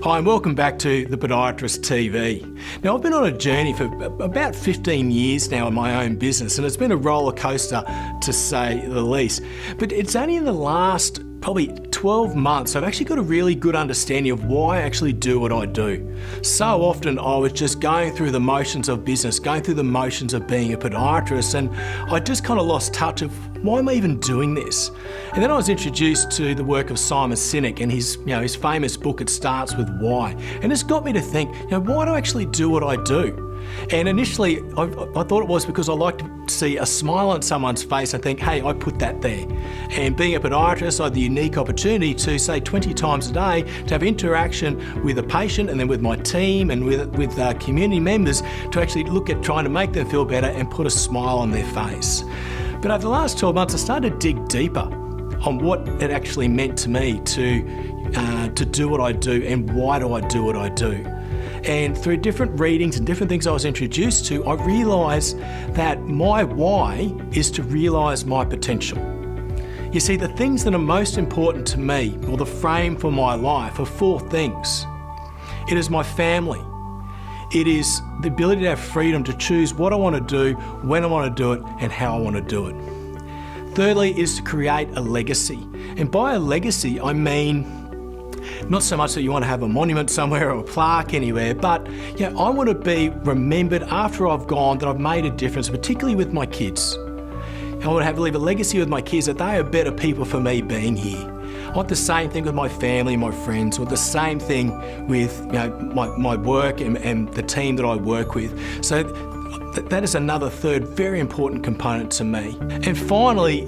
Hi and welcome back to The Podiatrist TV. Now I've been on a journey for about 15 years now in my own business, and it's been a roller coaster to say the least. But it's only in the last probably 12 months I've actually got a really good understanding of why I actually do what I do. So often I was just going through the motions of business, going through the motions of being a podiatrist, and I just kind of lost touch of why am I even doing this? And then I was introduced to the work of Simon Sinek and his famous book, It Starts With Why. And it's got me to think, why do I actually do what I do? And initially, I thought it was because I like to see a smile on someone's face and think, hey, I put that there. And being a podiatrist, I had the unique opportunity to, say, 20 times a day, to have interaction with a patient and then with my team and with community members to actually look at trying to make them feel better and put a smile on their face. But over the last 12 months, I started to dig deeper on what it actually meant to me to do what I do and why do I do what I do. And through different readings and different things I was introduced to, I realised that my why is to realise my potential. You see, the things that are most important to me, or the frame for my life, are four things. It is my family. It is the ability to have freedom to choose what I want to do, when I want to do it, and how I want to do it. Thirdly, it is to create a legacy. And by a legacy, I mean not so much that you want to have a monument somewhere or a plaque anywhere, but I want to be remembered after I've gone that I've made a difference, particularly with my kids. I want to leave a legacy with my kids that they are better people for me being here. I want the same thing with my family, my friends. I want the same thing with my work and the team that I work with. So that is another third very important component to me. And finally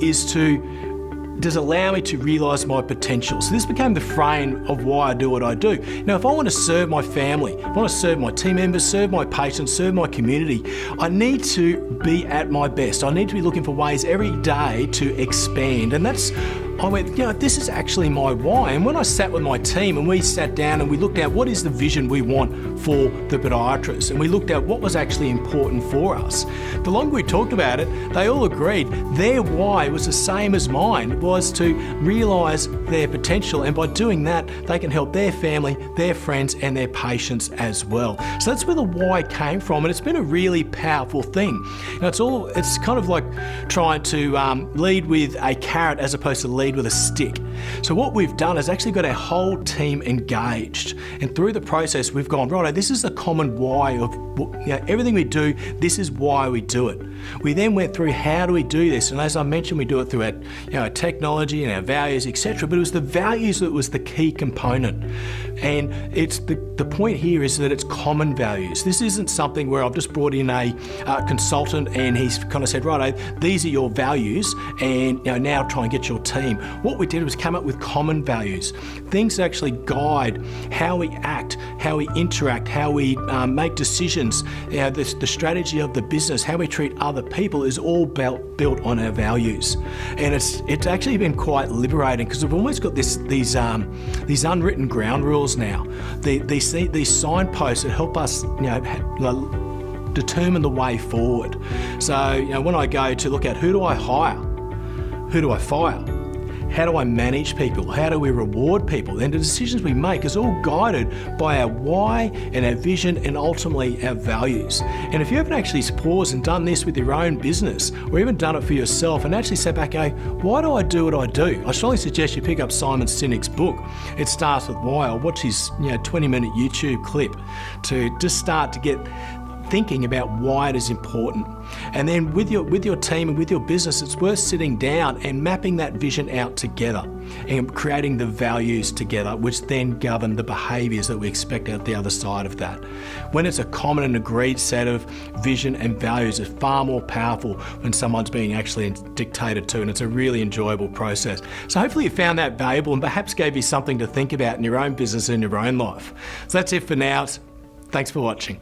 does allow me to realise my potential. So this became the frame of why I do what I do. Now, if I want to serve my family, if I want to serve my team members, serve my patients, serve my community, I need to be at my best. I need to be looking for ways every day to expand. And I went, this is actually my why. And when I sat with my team and we sat down and we looked at what is the vision we want for the podiatrist, and we looked at what was actually important for us. The longer we talked about it, they all agreed their why was the same as mine, was to realise their potential, and by doing that, they can help their family, their friends, and their patients as well. So that's where the why came from, and it's been a really powerful thing. It's kind of like trying to lead with a carrot as opposed to lead with a stick. So what we've done is actually got our whole team engaged, and through the process we've gone, right, this is the common why of everything we do. This is why we do it. We then went through how do we do this, and as I mentioned, we do it through our technology and our values, etc. But it was the values that was the key component, and it's the point here is that it's common values. This isn't something where I've just brought in a consultant and he's kind of said, right, these are your values, and now try and get your team. What we did was come up with common values, things that actually guide how we act, how we interact, how we make decisions. The strategy of the business, how we treat other people is all built on our values. And it's actually been quite liberating because we've almost got these unwritten ground rules now. These signposts that help us determine the way forward. So when I go to look at who do I hire, who do I fire, how do I manage people? How do we reward people? And the decisions we make is all guided by our why and our vision and ultimately our values. And if you haven't actually paused and done this with your own business, or even done it for yourself and actually sat back and go, why do I do what I do? I strongly suggest you pick up Simon Sinek's book, It Starts With Why, or watch his 20-minute YouTube clip to just start to get thinking about why it is important. And then with your team and with your business, it's worth sitting down and mapping that vision out together and creating the values together, which then govern the behaviours that we expect out the other side of that. When it's a common and agreed set of vision and values, it's far more powerful when someone's being actually dictated to, and it's a really enjoyable process. So hopefully you found that valuable and perhaps gave you something to think about in your own business and your own life. So that's it for now. Thanks for watching.